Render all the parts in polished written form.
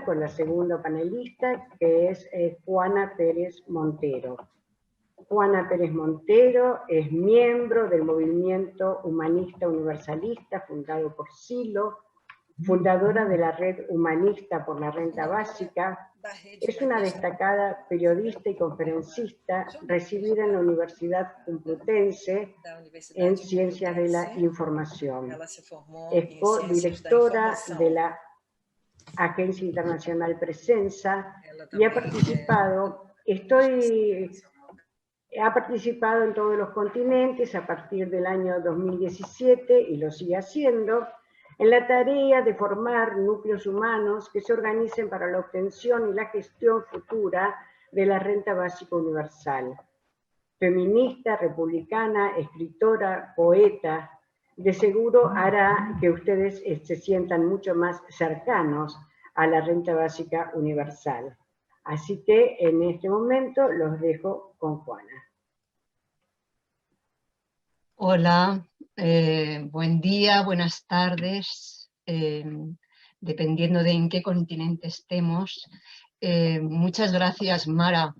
entrevista con la segunda panelista, que es Juana Pérez Montero. Juana Pérez Montero es miembro del movimiento humanista universalista fundado por Silo, fundadora de la Red Humanista por la Renta Básica. Es una destacada periodista y conferencista recibida en la Universidad Complutense en Ciencias de la Información. Es codirectora de la Agencia Internacional Presenza y ha participado en todos los continentes a partir del año 2017 y lo sigue haciendo, en la tarea de formar núcleos humanos que se organicen para la obtención y la gestión futura de la renta básica universal. Feminista, republicana, escritora, poeta, de seguro hará que ustedes se sientan mucho más cercanos a la renta básica universal. Así que en este momento los dejo con Juana. Hola, buen día, buenas tardes, dependiendo de en qué continente estemos. Muchas gracias, Mara,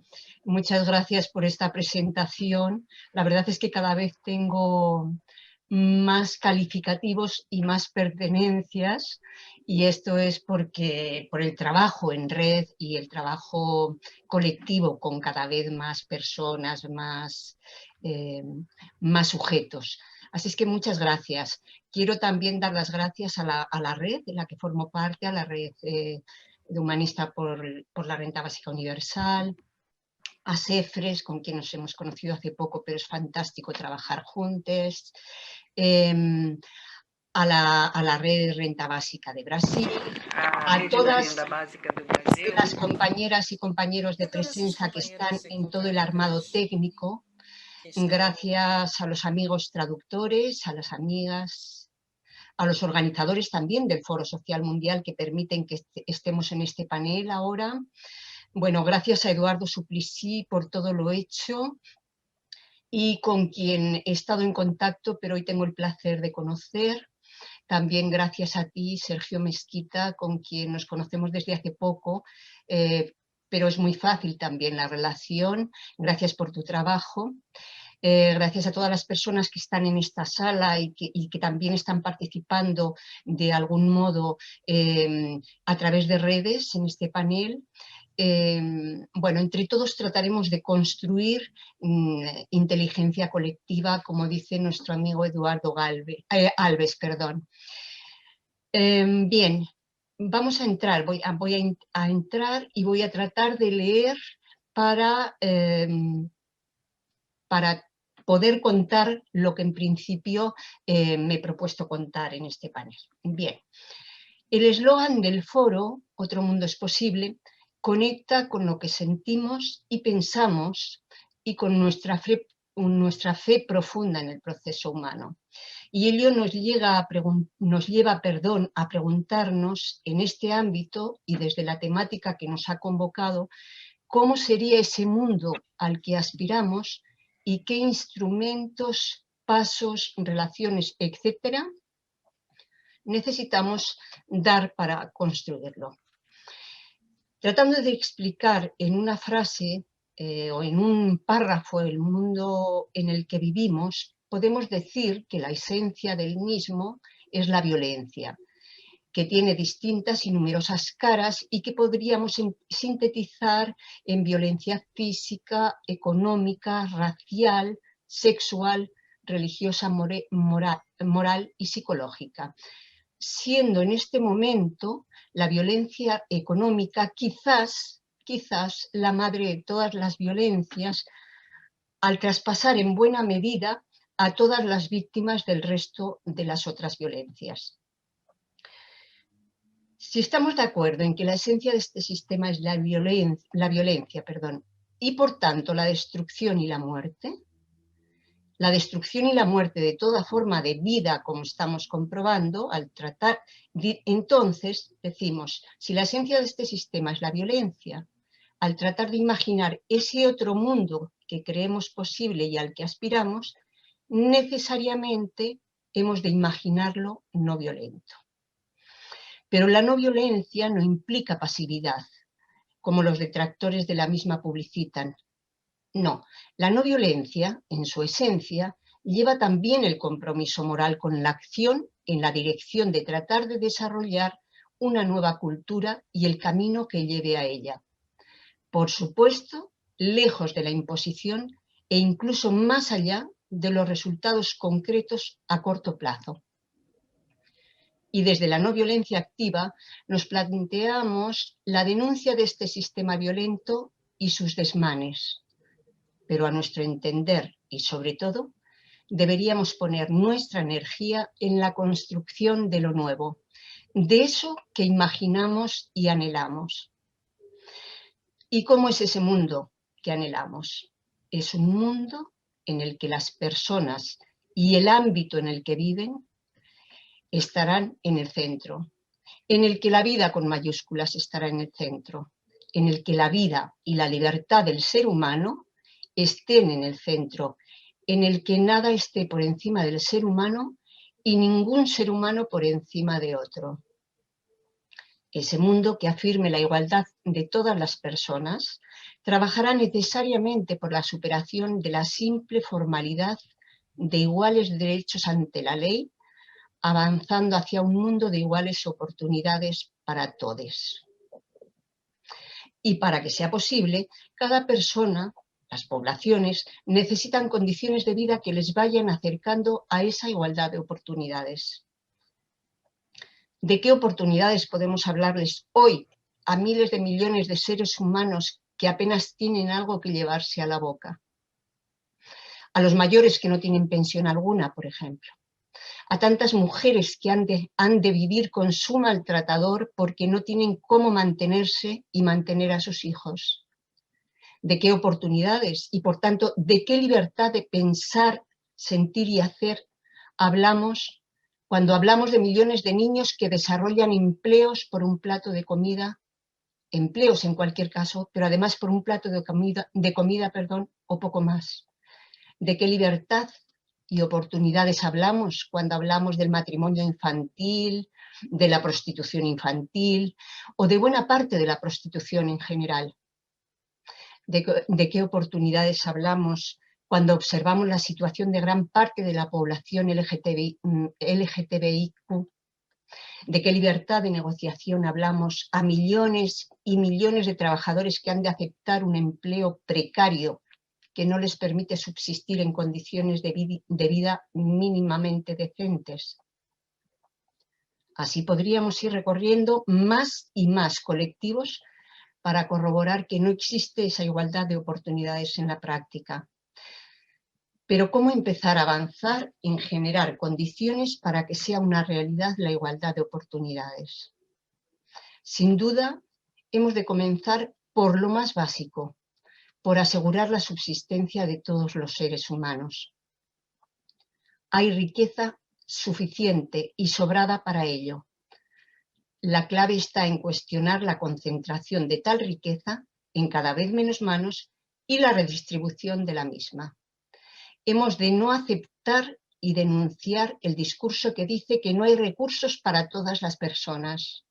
muchas gracias por esta presentación. La verdad es que cada vez tengo más calificativos y más pertenencias, y esto es por el trabajo en red y el trabajo colectivo con cada vez más personas, más sujetos. Así es que muchas gracias. Quiero también dar las gracias a la red de la que formo parte, a la red de Humanista por la Renta Básica Universal, a CEFRES, con quien nos hemos conocido hace poco, pero es fantástico trabajar juntos, a la red de Renta Básica de Brasil, a todas las compañeras y compañeros de Presenza que están en todo el armado técnico. Gracias a los amigos traductores, a las amigas, a los organizadores también del Foro Social Mundial que permiten que estemos en este panel ahora. Bueno, gracias a Eduardo Suplicy por todo lo hecho y con quien he estado en contacto, pero hoy tengo el placer de conocer. También gracias a ti, Sergio Mesquita, con quien nos conocemos desde hace poco, pero es muy fácil también la relación. Gracias por tu trabajo. Gracias a todas las personas que están en esta sala y que también están participando de algún modo a través de redes en este panel. Bueno, entre todos trataremos de construir inteligencia colectiva, como dice nuestro amigo Eduardo Alves. Bien, vamos a entrar, voy a entrar y voy a tratar de leer para poder contar lo que en principio me he propuesto contar en este panel. Bien, el eslogan del foro, Otro Mundo es Posible, conecta con lo que sentimos y pensamos y con nuestra fe profunda en el proceso humano. Y ello nos lleva a preguntarnos en este ámbito y desde la temática que nos ha convocado, ¿cómo sería ese mundo al que aspiramos y qué instrumentos, pasos, relaciones, etcétera, necesitamos dar para construirlo? Tratando de explicar en una frase o en un párrafo el mundo en el que vivimos, podemos decir que la esencia del mismo es la violencia, que tiene distintas y numerosas caras y que podríamos sintetizar en violencia física, económica, racial, sexual, religiosa, moral y psicológica. Siendo en este momento la violencia económica quizás la madre de todas las violencias, al traspasar en buena medida a todas las víctimas del resto de las otras violencias. Si estamos de acuerdo en que la esencia de este sistema es la violencia, y por tanto la destrucción y la muerte, de toda forma de vida, como estamos comprobando, entonces decimos, si la esencia de este sistema es la violencia, al tratar de imaginar ese otro mundo que creemos posible y al que aspiramos, necesariamente hemos de imaginarlo no violento. Pero la no violencia no implica pasividad, como los detractores de la misma publicitan. No, la no violencia, en su esencia, lleva también el compromiso moral con la acción en la dirección de tratar de desarrollar una nueva cultura y el camino que lleve a ella. Por supuesto, lejos de la imposición e incluso más allá de los resultados concretos a corto plazo. Y desde la no violencia activa nos planteamos la denuncia de este sistema violento y sus desmanes. Pero a nuestro entender, y sobre todo, deberíamos poner nuestra energía en la construcción de lo nuevo, de eso que imaginamos y anhelamos. ¿Y cómo es ese mundo que anhelamos? Es un mundo en el que las personas y el ámbito en el que viven estarán en el centro, en el que la vida con mayúsculas estará en el centro, en el que la vida y la libertad del ser humano estén en el centro, en el que nada esté por encima del ser humano y ningún ser humano por encima de otro. Ese mundo que afirme la igualdad de todas las personas trabajará necesariamente por la superación de la simple formalidad de iguales derechos ante la ley, avanzando hacia un mundo de iguales oportunidades para todos. Y para que sea posible, cada persona, las poblaciones, necesitan condiciones de vida que les vayan acercando a esa igualdad de oportunidades. ¿De qué oportunidades podemos hablarles hoy a miles de millones de seres humanos que apenas tienen algo que llevarse a la boca? A los mayores que no tienen pensión alguna, por ejemplo. A tantas mujeres que han de vivir con su maltratador porque no tienen cómo mantenerse y mantener a sus hijos. ¿De qué oportunidades y, por tanto, de qué libertad de pensar, sentir y hacer hablamos cuando hablamos de millones de niños que desarrollan empleos por un plato de comida, empleos en cualquier caso, pero además por un plato de comida, o poco más? ¿De qué libertad y oportunidades hablamos cuando hablamos del matrimonio infantil, de la prostitución infantil o de buena parte de la prostitución en general? ¿De qué oportunidades hablamos cuando observamos la situación de gran parte de la población LGTBIQ? ¿De qué libertad de negociación hablamos a millones y millones de trabajadores que han de aceptar un empleo precario que no les permite subsistir en condiciones de vida mínimamente decentes? Así podríamos ir recorriendo más y más colectivos para corroborar que no existe esa igualdad de oportunidades en la práctica. Pero ¿cómo empezar a avanzar en generar condiciones para que sea una realidad la igualdad de oportunidades? Sin duda, hemos de comenzar por lo más básico, por asegurar la subsistencia de todos los seres humanos. Hay riqueza suficiente y sobrada para ello. La clave está en cuestionar la concentración de tal riqueza en cada vez menos manos y la redistribución de la misma. Hemos de no aceptar y denunciar el discurso que dice que no hay recursos para todas las personas.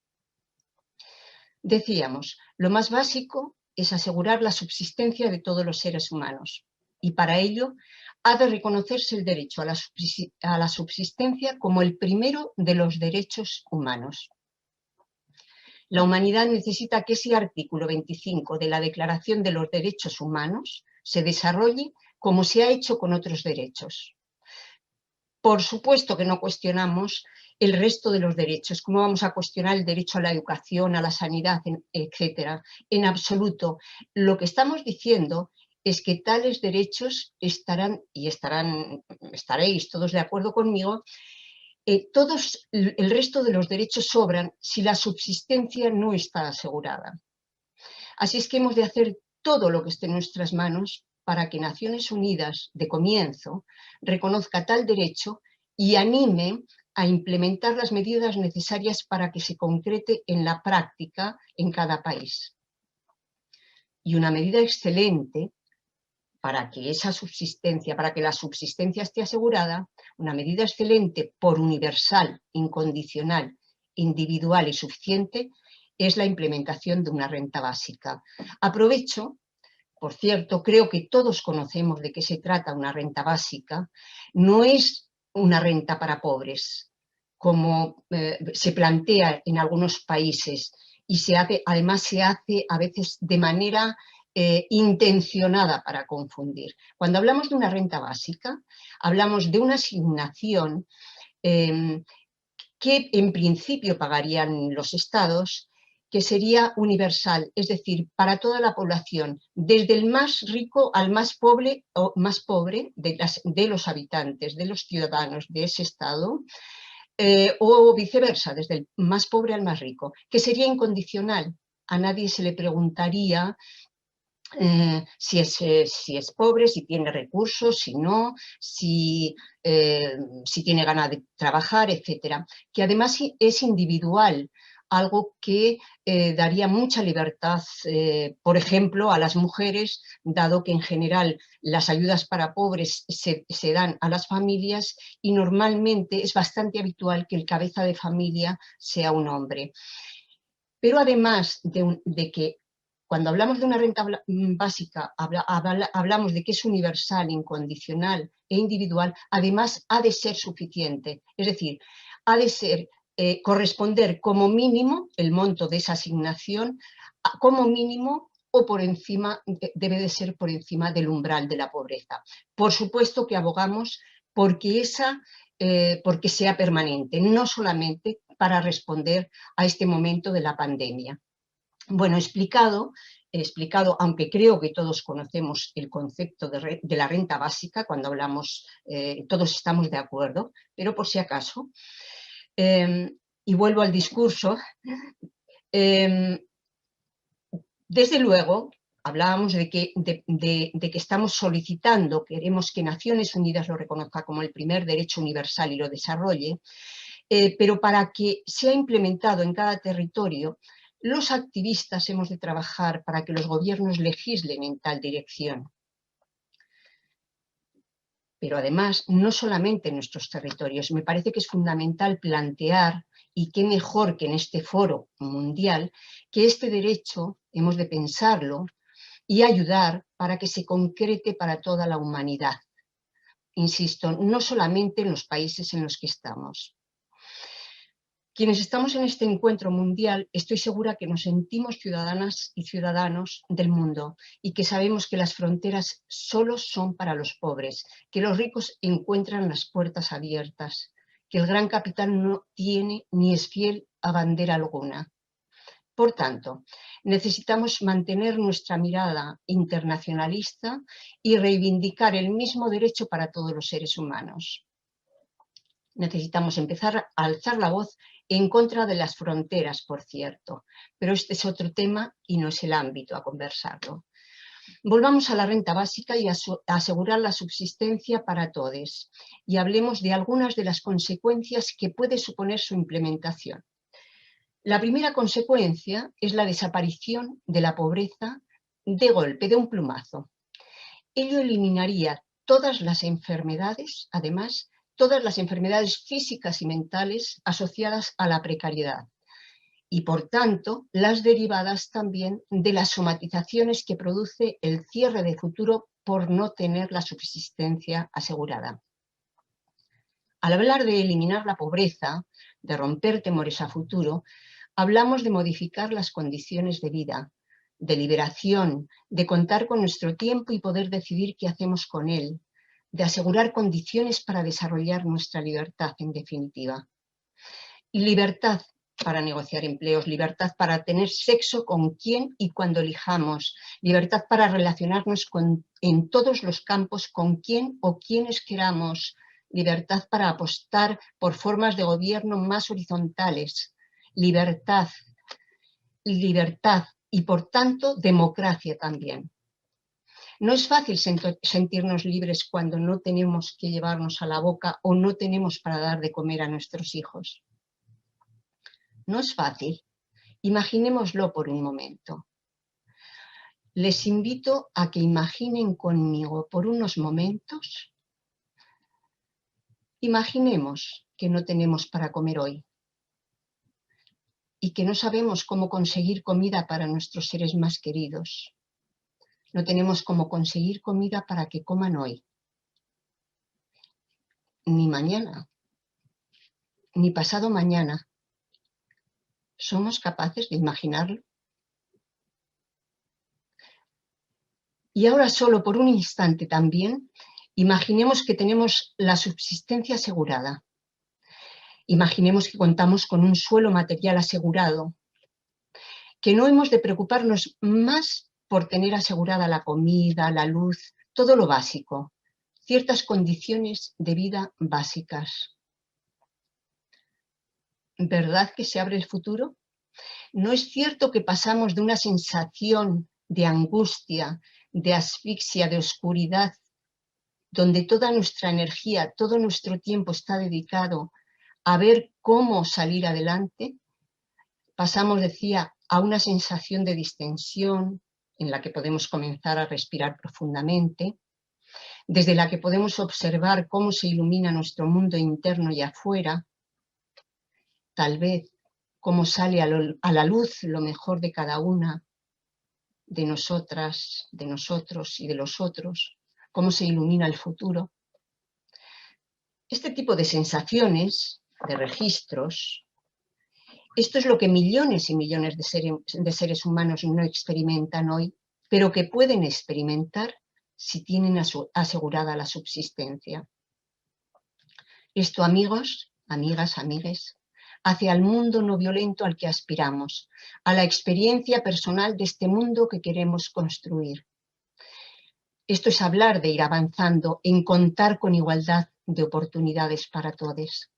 Decíamos, lo más básico es asegurar la subsistencia de todos los seres humanos y para ello ha de reconocerse el derecho a la subsistencia como el primero de los derechos humanos. La humanidad necesita que ese artículo 25 de la Declaración de los Derechos Humanos se desarrolle como se ha hecho con otros derechos. Por supuesto que no cuestionamos el resto de los derechos. ¿Cómo vamos a cuestionar el derecho a la educación, a la sanidad, etcétera? En absoluto. Lo que estamos diciendo es que tales derechos estaréis todos de acuerdo conmigo, el resto de los derechos sobran si la subsistencia no está asegurada. Así es que hemos de hacer todo lo que esté en nuestras manos para que Naciones Unidas, de comienzo, reconozca tal derecho y anime a implementar las medidas necesarias para que se concrete en la práctica en cada país. Y una medida excelente para que la subsistencia esté asegurada, una medida excelente por universal, incondicional individual y suficiente es la implementación de una renta básica. Aprovecho, por cierto, creo que todos conocemos de qué se trata una renta básica. No es una renta para pobres, como se plantea en algunos países, y además se hace a veces de manera intencionada para confundir. Cuando hablamos de una renta básica, hablamos de una asignación que en principio pagarían los estados, que sería universal, es decir, para toda la población, desde el más rico al más pobre de los habitantes, de los ciudadanos de ese estado, o viceversa, desde el más pobre al más rico, que sería incondicional. A nadie se le preguntaría si es pobre, si tiene recursos, si no, si tiene ganas de trabajar, etcétera. Que además es individual, algo que daría mucha libertad, por ejemplo, a las mujeres, dado que en general las ayudas para pobres se dan a las familias y normalmente es bastante habitual que el cabeza de familia sea un hombre. Pero además de que cuando hablamos de una renta básica, hablamos de que es universal, incondicional e individual, además ha de ser suficiente. Es decir, ha de corresponder como mínimo el monto de esa asignación, como mínimo o por encima, debe de ser por encima del umbral de la pobreza. Por supuesto que abogamos porque sea permanente, no solamente para responder a este momento de la pandemia. Bueno, he explicado, aunque creo que todos conocemos el concepto de la renta básica, cuando hablamos, todos estamos de acuerdo, pero por si acaso, y vuelvo al discurso, desde luego, hablábamos de que estamos solicitando, queremos que Naciones Unidas lo reconozca como el primer derecho universal y lo desarrolle, pero para que sea implementado en cada territorio, los activistas hemos de trabajar para que los gobiernos legislen en tal dirección. Pero además, no solamente en nuestros territorios, me parece que es fundamental plantear, y qué mejor que en este foro mundial, que este derecho hemos de pensarlo y ayudar para que se concrete para toda la humanidad. Insisto, no solamente en los países en los que estamos. Quienes estamos en este encuentro mundial, estoy segura que nos sentimos ciudadanas y ciudadanos del mundo y que sabemos que las fronteras solo son para los pobres, que los ricos encuentran las puertas abiertas, que el gran capital no tiene ni es fiel a bandera alguna. Por tanto, necesitamos mantener nuestra mirada internacionalista y reivindicar el mismo derecho para todos los seres humanos. Necesitamos empezar a alzar la voz en contra de las fronteras, por cierto, pero este es otro tema y no es el ámbito a conversarlo. Volvamos a la renta básica y a asegurar la subsistencia para todos, y hablemos de algunas de las consecuencias que puede suponer su implementación. La primera consecuencia es la desaparición de la pobreza de golpe, de un plumazo. Ello eliminaría todas las enfermedades, además, todas las enfermedades físicas y mentales asociadas a la precariedad y, por tanto, las derivadas también de las somatizaciones que produce el cierre de futuro por no tener la subsistencia asegurada. Al hablar de eliminar la pobreza, de romper temores a futuro, hablamos de modificar las condiciones de vida, de liberación, de contar con nuestro tiempo y poder decidir qué hacemos con él, de asegurar condiciones para desarrollar nuestra libertad, en definitiva. Y libertad para negociar empleos, libertad para tener sexo con quien y cuando elijamos, libertad para relacionarnos en todos los campos con quien o quienes queramos, libertad para apostar por formas de gobierno más horizontales, libertad y, por tanto, democracia también. No es fácil sentirnos libres cuando no tenemos que llevarnos a la boca o no tenemos para dar de comer a nuestros hijos. No es fácil. Imaginémoslo por un momento. Les invito a que imaginen conmigo por unos momentos. Imaginemos que no tenemos para comer hoy. y que no sabemos cómo conseguir comida para nuestros seres más queridos. No tenemos cómo conseguir comida para que coman hoy, ni mañana, ni pasado mañana. ¿Somos capaces de imaginarlo? Y ahora solo por un instante también, imaginemos que tenemos la subsistencia asegurada. Imaginemos que contamos con un suelo material asegurado, que no hemos de preocuparnos más por tener asegurada la comida, la luz, todo lo básico, ciertas condiciones de vida básicas. ¿Verdad que se abre el futuro? ¿No es cierto que pasamos de una sensación de angustia, de asfixia, de oscuridad, donde toda nuestra energía, todo nuestro tiempo está dedicado a ver cómo salir adelante? Pasamos, decía, a una sensación de distensión en la que podemos comenzar a respirar profundamente, desde la que podemos observar cómo se ilumina nuestro mundo interno y afuera, tal vez cómo sale a la luz lo mejor de cada una de nosotras, de nosotros y de los otros, cómo se ilumina el futuro. Este tipo de sensaciones, de registros, esto es lo que millones y millones de seres humanos no experimentan hoy, pero que pueden experimentar si tienen asegurada la subsistencia. Esto, amigos, amigas, amigues, hacia el mundo no violento al que aspiramos, a la experiencia personal de este mundo que queremos construir. Esto es hablar de ir avanzando en contar con igualdad de oportunidades para todos.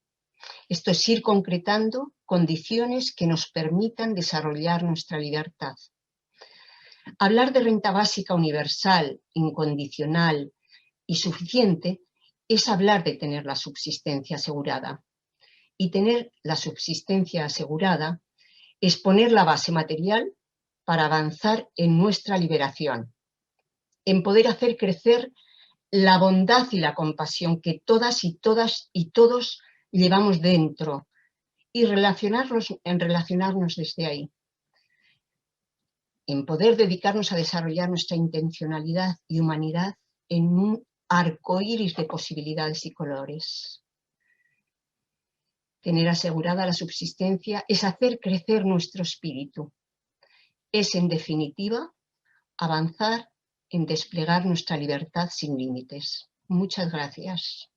Esto es ir concretando condiciones que nos permitan desarrollar nuestra libertad. Hablar de renta básica universal, incondicional y suficiente es hablar de tener la subsistencia asegurada. Y tener la subsistencia asegurada es poner la base material para avanzar en nuestra liberación, en poder hacer crecer la bondad y la compasión que todas y todos llevamos dentro y relacionarnos desde ahí, en poder dedicarnos a desarrollar nuestra intencionalidad y humanidad en un arcoíris de posibilidades y colores. Tener asegurada la subsistencia es hacer crecer nuestro espíritu. Es, en definitiva, avanzar en desplegar nuestra libertad sin límites. Muchas gracias.